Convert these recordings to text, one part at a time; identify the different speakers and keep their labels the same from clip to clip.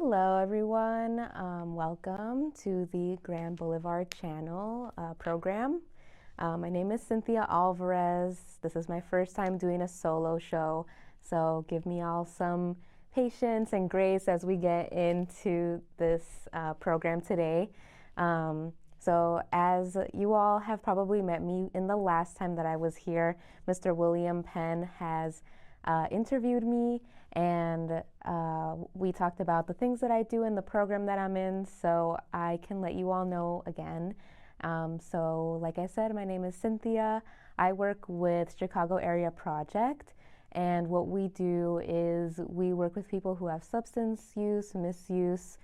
Speaker 1: Hello, everyone. Welcome to the Grand Boulevard channel program. My name is Cynthia Alvarez. This is my first time doing a solo show, so give me all some patience and grace as we get into this program today. So as you all have probably met me in the last time that I was here, Mr. William Penn has interviewed me, and we talked about the things that I do in the program that I'm in, so I can let you all know again. So like I said, my name is Cynthia. I work with Chicago Area Project, and what we do is we work with people who have substance use, misuse,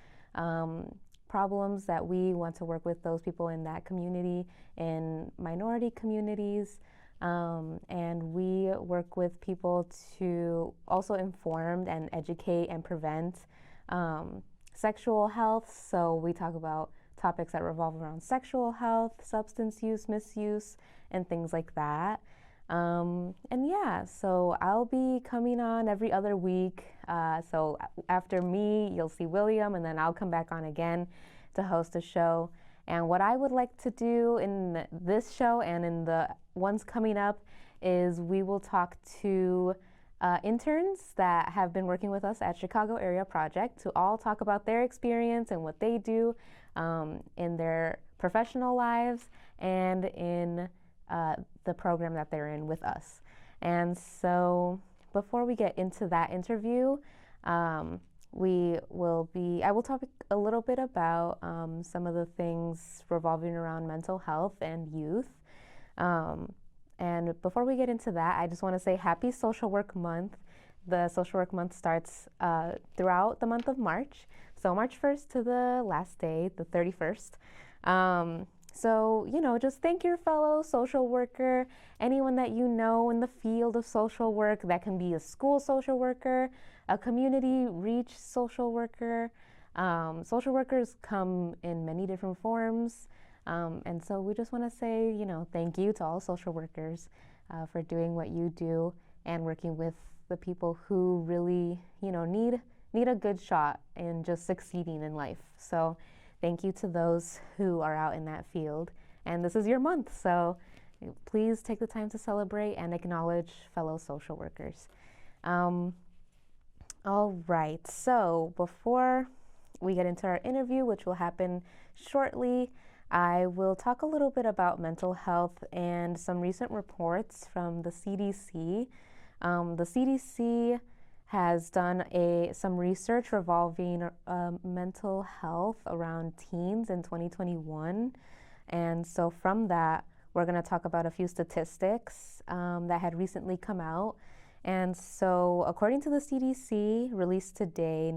Speaker 1: problems that we want to work with those people in that community, in minority communities. And we work with people to also inform and educate and prevent sexual health. So we talk about topics that revolve around sexual health, substance use, misuse, and things like that. And yeah, so I'll be coming on every other week. So after me, you'll see William, and then I'll come back on again to host a show. And what I would like to do in this show and in the ones coming up is we will talk to interns that have been working with us at Chicago Area Project to all talk about their experience and what they do in their professional lives and in the program that they're in with us. And so before we get into that interview, I will talk a little bit about some of the things revolving around mental health and youth. And before we get into that, I just want to say Happy Social Work Month. The Social Work Month starts throughout the month of March. So March 1st to the last day, the 31st. So, just thank your fellow social worker, anyone that you know in the field of social work. That can be a school social worker, a community reach social worker. Social workers come in many different forms. And so we just want to say, thank you to all social workers for doing what you do and working with the people who really, need a good shot in just succeeding in life. So thank you to those who are out in that field. And this is your month, so please take the time to celebrate and acknowledge fellow social workers. All right, so before we get into our interview, which will happen shortly, I will talk a little bit about mental health and some recent reports from the CDC. The CDC has done some research revolving mental health around teens in 2021. And so from that, we're going to talk about a few statistics that had recently come out. And so according to the CDC, released today,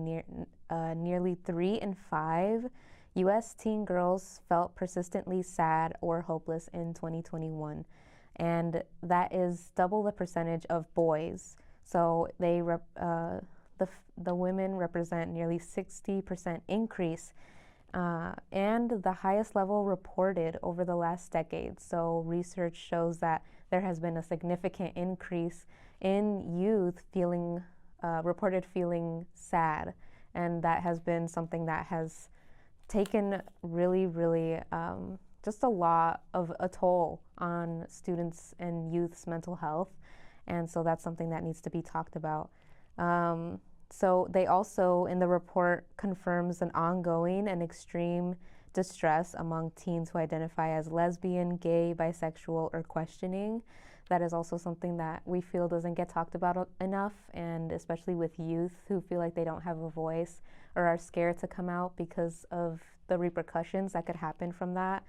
Speaker 1: nearly 3 in 5 U.S. teen girls felt persistently sad or hopeless in 2021. And that is double the percentage of boys. So the women represent nearly 60% increase and the highest level reported over the last decade. So research shows that there has been a significant increase in youth reported feeling sad. And that has been something that has taken really, really just a lot of a toll on students and youth's mental health. And so that's something that needs to be talked about. So they also, in the report, confirms an ongoing and extreme distress among teens who identify as lesbian, gay, bisexual, or questioning. That is also something that we feel doesn't get talked about enough, and especially with youth who feel like they don't have a voice or are scared to come out because of the repercussions that could happen from that.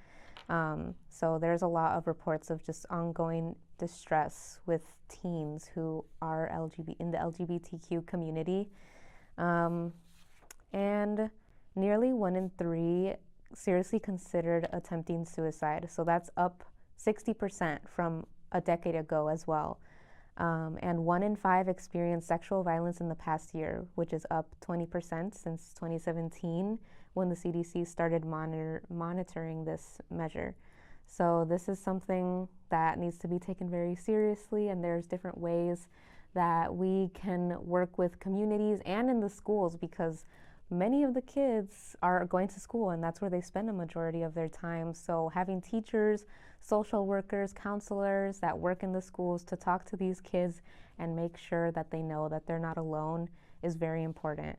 Speaker 1: So there's a lot of reports of just ongoing distress with teens who are in the LGBTQ community. And nearly 1 in 3 seriously considered attempting suicide. So that's up 60% from a decade ago as well. And 1 in 5 experienced sexual violence in the past year, which is up 20% since 2017 when the CDC started monitoring this measure. So this is something that needs to be taken very seriously, and there's different ways that we can work with communities and in the schools, because many of the kids are going to school and that's where they spend a majority of their time. So having teachers, social workers, counselors that work in the schools to talk to these kids and make sure that they know that they're not alone is very important.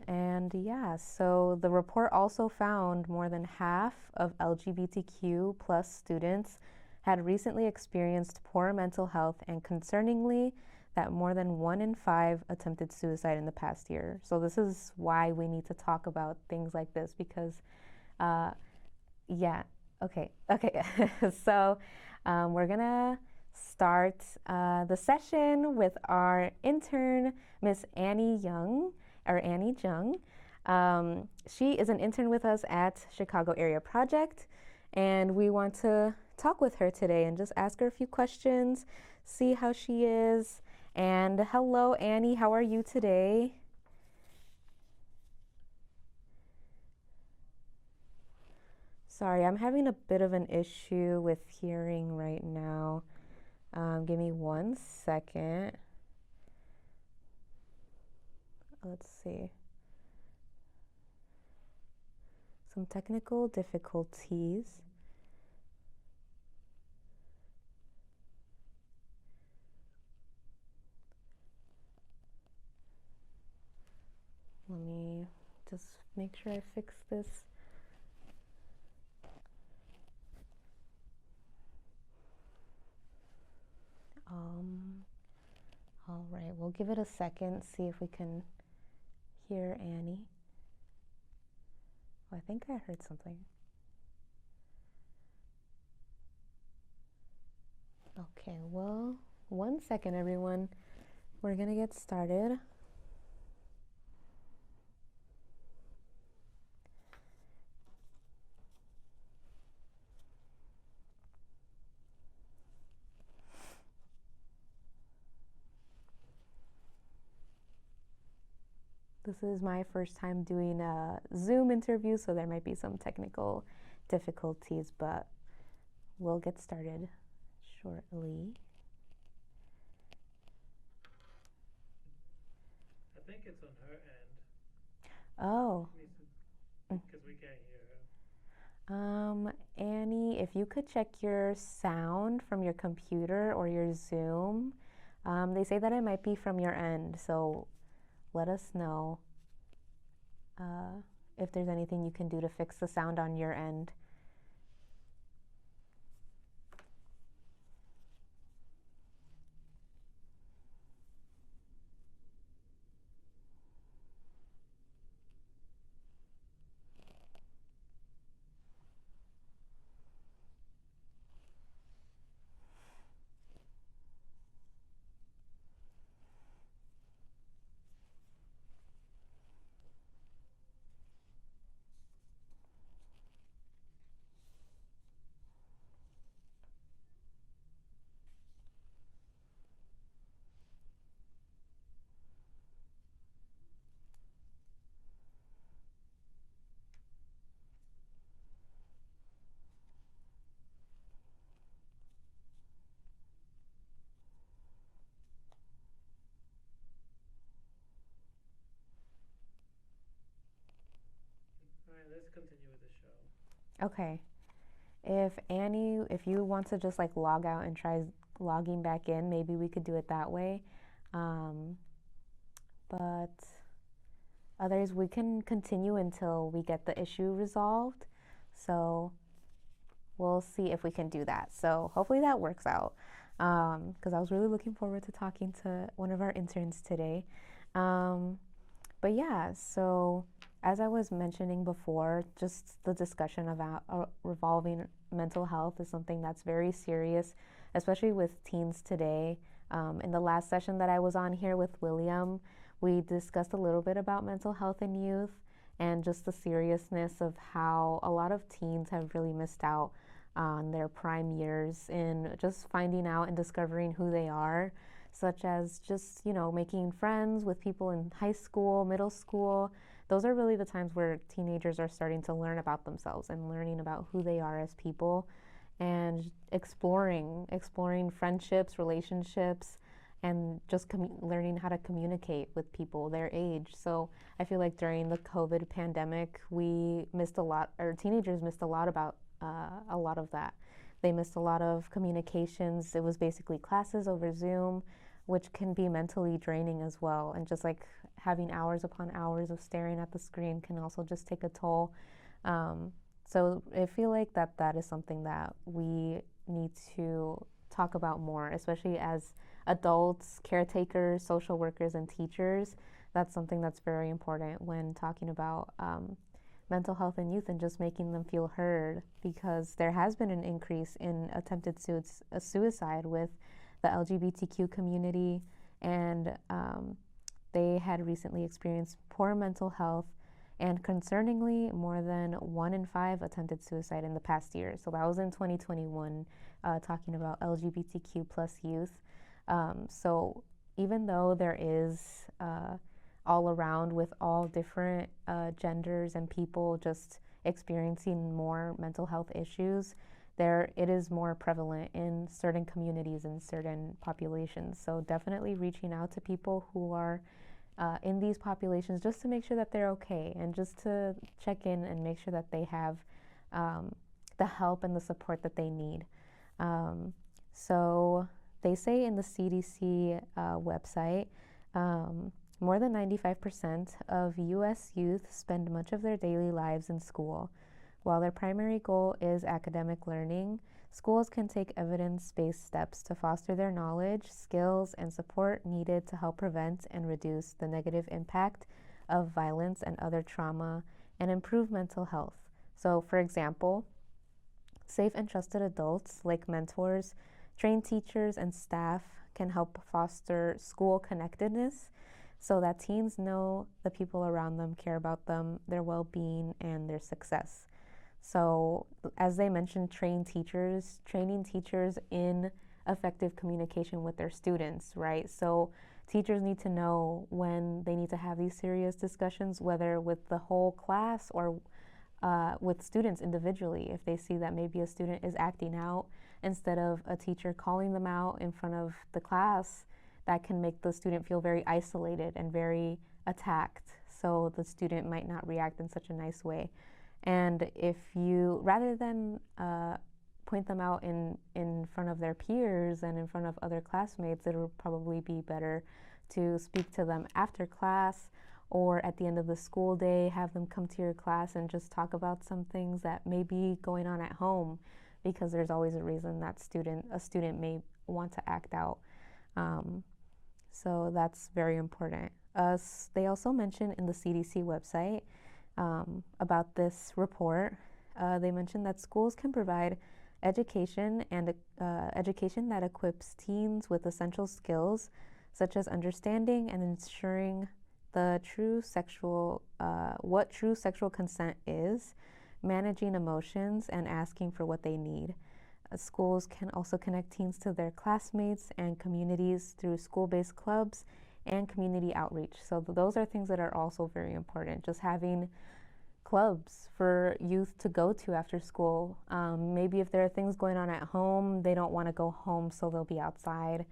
Speaker 1: And yeah, so the report also found more than half of LGBTQ plus students had recently experienced poor mental health, and concerningly, that more than 1 in 5 attempted suicide in the past year. So this is why we need to talk about things like this because, yeah, okay. So we're gonna start the session with our intern, Miss Annie Young, or Annie Jung. She is an intern with us at Chicago Area Project, and we want to talk with her today and just ask her a few questions, see how she is. And hello, Annie, how are you today? Sorry, I'm having a bit of an issue with hearing right now. Give me 1 second. Let's see. Some technical difficulties. Let me just make sure I fix this. All right, we'll give it a second, see if we can hear Annie. Oh, I think I heard something. Okay, well, 1 second, everyone. We're gonna get started. This is my first time doing a Zoom interview, so there might be some technical difficulties, but we'll get started shortly.
Speaker 2: I think it's on her end.
Speaker 1: Oh.
Speaker 2: Because we can't hear her.
Speaker 1: Annie, if you could check your sound from your computer or your Zoom, they say that it might be from your end, so let us know if there's anything you can do to fix the sound on your end.
Speaker 2: All right, let's continue with the show.
Speaker 1: Okay. If Annie, if you want to just like log out and try logging back in, maybe we could do it that way. But others, we can continue until we get the issue resolved. So we'll see if we can do that. So hopefully that works out. Because I was really looking forward to talking to one of our interns today. But yeah, so as I was mentioning before, just the discussion about revolving mental health is something that's very serious, especially with teens today. In the last session that I was on here with William, we discussed a little bit about mental health in youth and just the seriousness of how a lot of teens have really missed out on their prime years in just finding out and discovering who they are, such as just, making friends with people in high school, middle school. Those are really the times where teenagers are starting to learn about themselves and learning about who they are as people and exploring friendships, relationships, and just learning how to communicate with people their age. So I feel like during the COVID pandemic, we missed a lot, or teenagers missed a lot about a lot of that. They missed a lot of communications. It was basically classes over Zoom, which can be mentally draining as well. And just like having hours upon hours of staring at the screen can also just take a toll. So I feel like that is something that we need to talk about more, especially as adults, caretakers, social workers, and teachers. That's something that's very important when talking about mental health in youth and just making them feel heard, because there has been an increase in attempted suicide with the LGBTQ community, and they had recently experienced poor mental health, and concerningly, more than 1 in 5 attempted suicide in the past year. So that was in 2021, talking about LGBTQ plus youth. So even though there is all around with all different genders and people just experiencing more mental health issues, it is more prevalent in certain communities and certain populations. So definitely reaching out to people who are in these populations just to make sure that they're okay, and just to check in and make sure that they have the help and the support that they need. So they say in the CDC website, more than 95% of U.S. youth spend much of their daily lives in school. While their primary goal is academic learning, schools can take evidence-based steps to foster their knowledge, skills, and support needed to help prevent and reduce the negative impact of violence and other trauma and improve mental health. So, for example, safe and trusted adults like mentors, trained teachers, and staff can help foster school connectedness so that teens know the people around them care about them, their well-being, and their success. So, as they mentioned, training teachers in effective communication with their students, right? So, teachers need to know when they need to have these serious discussions, whether with the whole class or with students individually. If they see that maybe a student is acting out, instead of a teacher calling them out in front of the class, that can make the student feel very isolated and very attacked. So the student might not react in such a nice way. And if you, rather than point them out in front of their peers and in front of other classmates, it would probably be better to speak to them after class or at the end of the school day, have them come to your class and just talk about some things that may be going on at home, because there's always a reason that a student may want to act out. So that's very important. They also mentioned in the CDC website about this report. They mentioned that schools can provide education and education that equips teens with essential skills, such as understanding and ensuring what true sexual consent is, managing emotions, and asking for what they need. Schools can also connect teens to their classmates and communities through school-based clubs and community outreach. So those are things that are also very important. Just having clubs for youth to go to after school. Maybe if there are things going on at home, they don't want to go home, so they'll be outside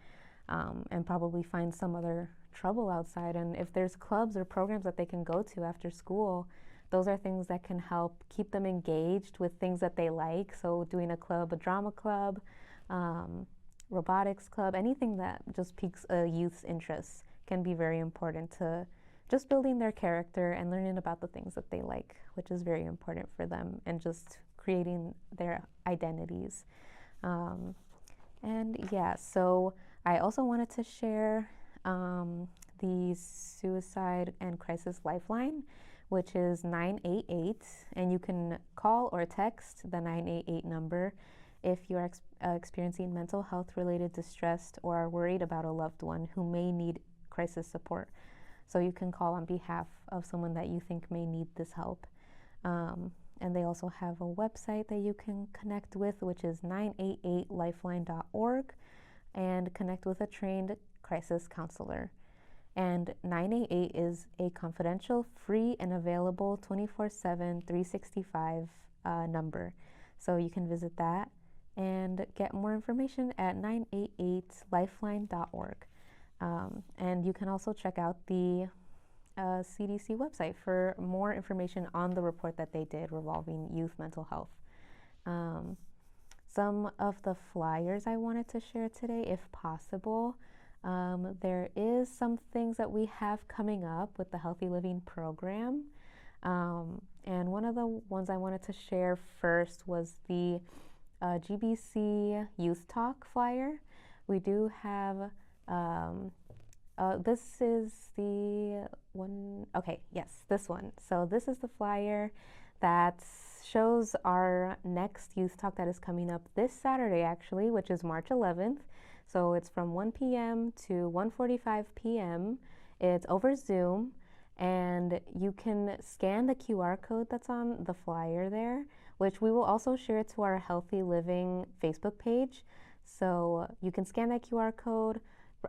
Speaker 1: and probably find some other trouble outside. And if there's clubs or programs that they can go to after school, those are things that can help keep them engaged with things that they like. So doing a club, a drama club, robotics club, anything that just piques a youth's interest can be very important to just building their character and learning about the things that they like, which is very important for them, and just creating their identities. And yeah, so I also wanted to share the Suicide and Crisis Lifeline, which is 988, and you can call or text the 988 number if you are experiencing mental health related distress or are worried about a loved one who may need crisis support. So you can call on behalf of someone that you think may need this help. And they also have a website that you can connect with, which is 988lifeline.org, and connect with a trained crisis counselor. And 988 is a confidential, free, and available 24/7, 365 number. So you can visit that and get more information at 988lifeline.org. And you can also check out the CDC website for more information on the report that they did revolving youth mental health. Some of the flyers I wanted to share today, if possible. There is some things that we have coming up with the Healthy Living program. And one of the ones I wanted to share first was the GBC Youth Talk flyer. We do have, this is the one, okay, yes, this one. So this is the flyer that shows our next Youth Talk that is coming up this Saturday, actually, which is March 11th. So it's from 1 p.m. to 1:45 p.m. It's over Zoom, and you can scan the QR code that's on the flyer there, which we will also share to our Healthy Living Facebook page. So you can scan that QR code,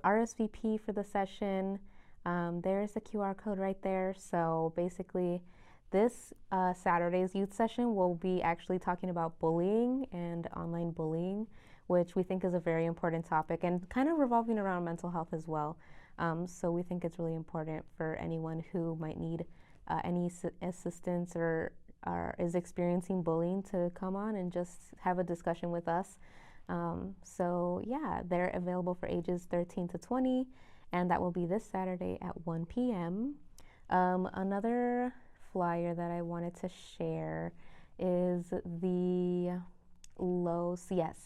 Speaker 1: RSVP for the session. There's the QR code right there. So basically, this Saturday's youth session will be actually talking about bullying and online bullying, which we think is a very important topic and kind of revolving around mental health as well. So we think it's really important for anyone who might need any assistance or is experiencing bullying to come on and just have a discussion with us. So yeah, they're available for ages 13 to 20, and that will be this Saturday at 1 p.m. Another flyer that I wanted to share is the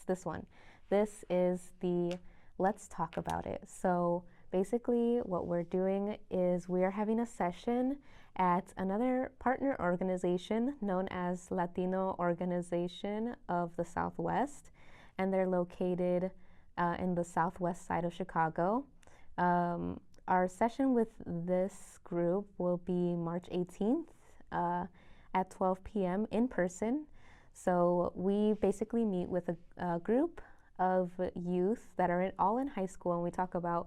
Speaker 1: this one. This is the Let's Talk About It. So basically what we're doing is we are having a session at another partner organization known as Latino Organization of the Southwest, and they're located in the southwest side of Chicago. Our session with this group will be March 18th at 12 p.m. in person. So we basically meet with a group of youth that are all in high school, and we talk about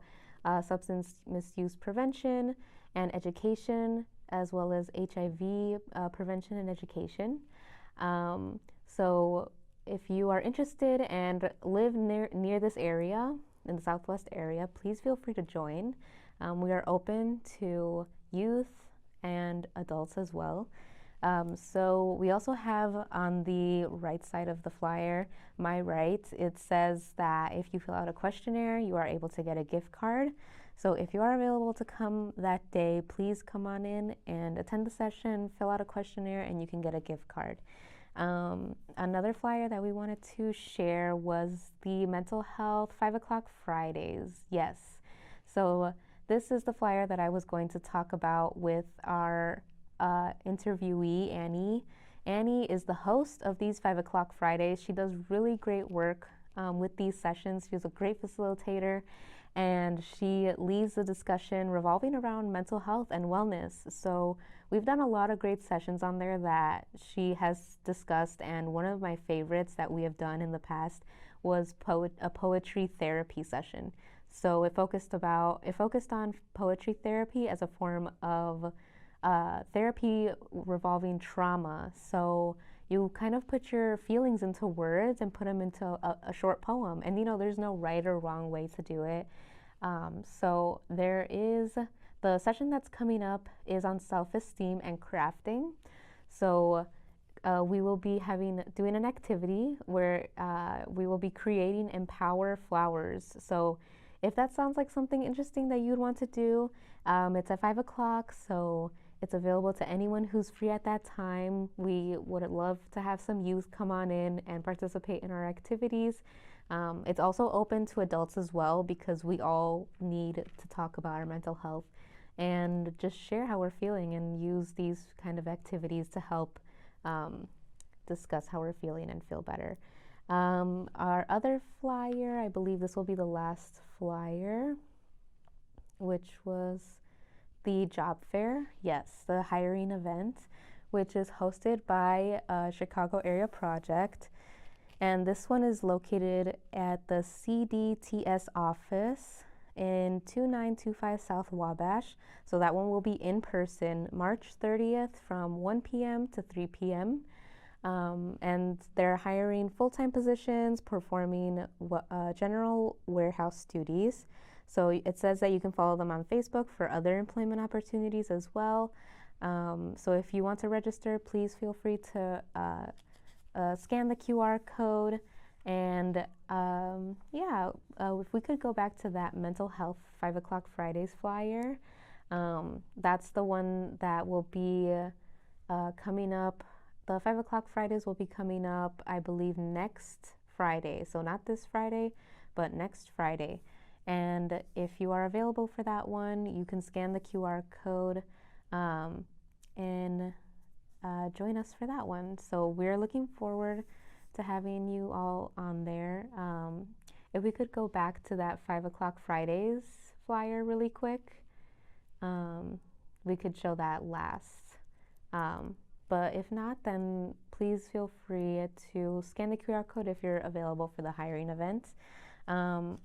Speaker 1: substance misuse prevention and education, as well as HIV prevention and education. So if you are interested and live near this area, in the southwest area, please feel free to join. We are open to youth and adults as well. So we also have on the right side of the flyer, my right, it says that if you fill out a questionnaire, you are able to get a gift card. So if you are available to come that day, please come on in and attend the session, fill out a questionnaire, and you can get a gift card. Another flyer that we wanted to share was the Mental Health 5 o'clock Fridays. Yes. So this is the flyer that I was going to talk about with our interviewee, Annie. Annie is the host of these 5 o'clock Fridays. She does really great work with these sessions. She's a great facilitator, and she leads the discussion revolving around mental health and wellness. So we've done a lot of great sessions on there that she has discussed, and one of my favorites that we have done in the past was a poetry therapy session. So it focused on poetry therapy as a form of therapy revolving trauma. So you kind of put your feelings into words and put them into a short poem. And there's no right or wrong way to do it. So there is the session that's coming up is on self-esteem and crafting. So we will be doing an activity where we will be creating empower flowers. So if that sounds like something interesting that you'd want to do, it's at 5 o'clock. So it's available to anyone who's free at that time. We would love to have some youth come on in and participate in our activities. It's also open to adults as well, because we all need to talk about our mental health and just share how we're feeling and use these kind of activities to help discuss how we're feeling and feel better. Our other flyer, I believe this will be the last flyer, which was the job fair. Yes, the hiring event, which is hosted by Chicago Area Project. And this one is located at the CDTS office in 2925 South Wabash. So that one will be in person March 30th from 1 p.m. to 3 p.m. And they're hiring full-time positions performing general warehouse duties. So it says that you can follow them on Facebook for other employment opportunities as well. So if you want to register, please feel free to scan the QR code. And if we could go back to that mental health 5 o'clock Fridays flyer, that's the one that will be coming up. The 5 o'clock Fridays will be coming up, I believe, next Friday. So not this Friday, but next Friday. And if you are available for that one, you can scan the QR code and join us for that one. So we're looking forward to having you all on there. If we could go back to that 5 o'clock Fridays flyer really quick, we could show that last. But if not, then please feel free to scan the QR code if you're available for the hiring event.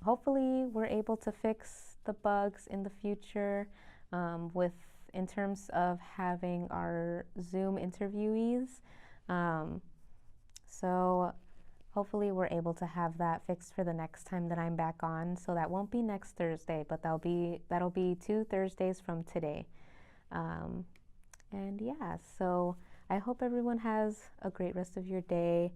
Speaker 1: Hopefully, we're able to fix the bugs in the future in terms of having our Zoom interviewees. So hopefully we're able to have that fixed for the next time that I'm back on. So that won't be next Thursday, but that'll be 2 Thursdays from today. And yeah, so I hope everyone has a great rest of your day.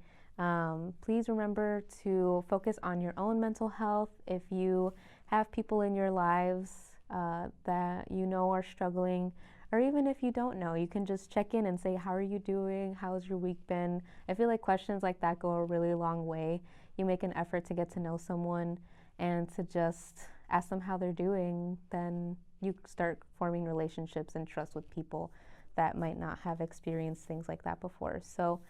Speaker 1: Please remember to focus on your own mental health. If you have people in your lives that you know are struggling, or even if you don't know, you can just check in and say, how are you doing? How's your week been? I feel like questions like that go a really long way. You make an effort to get to know someone and to just ask them how they're doing, then you start forming relationships and trust with people that might not have experienced things like that before. So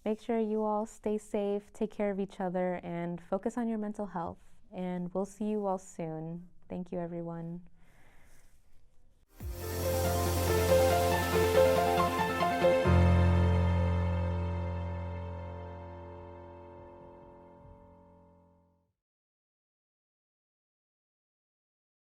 Speaker 1: make sure you all stay safe, take care of each other, and focus on your mental health. And we'll see you all soon. Thank you, everyone.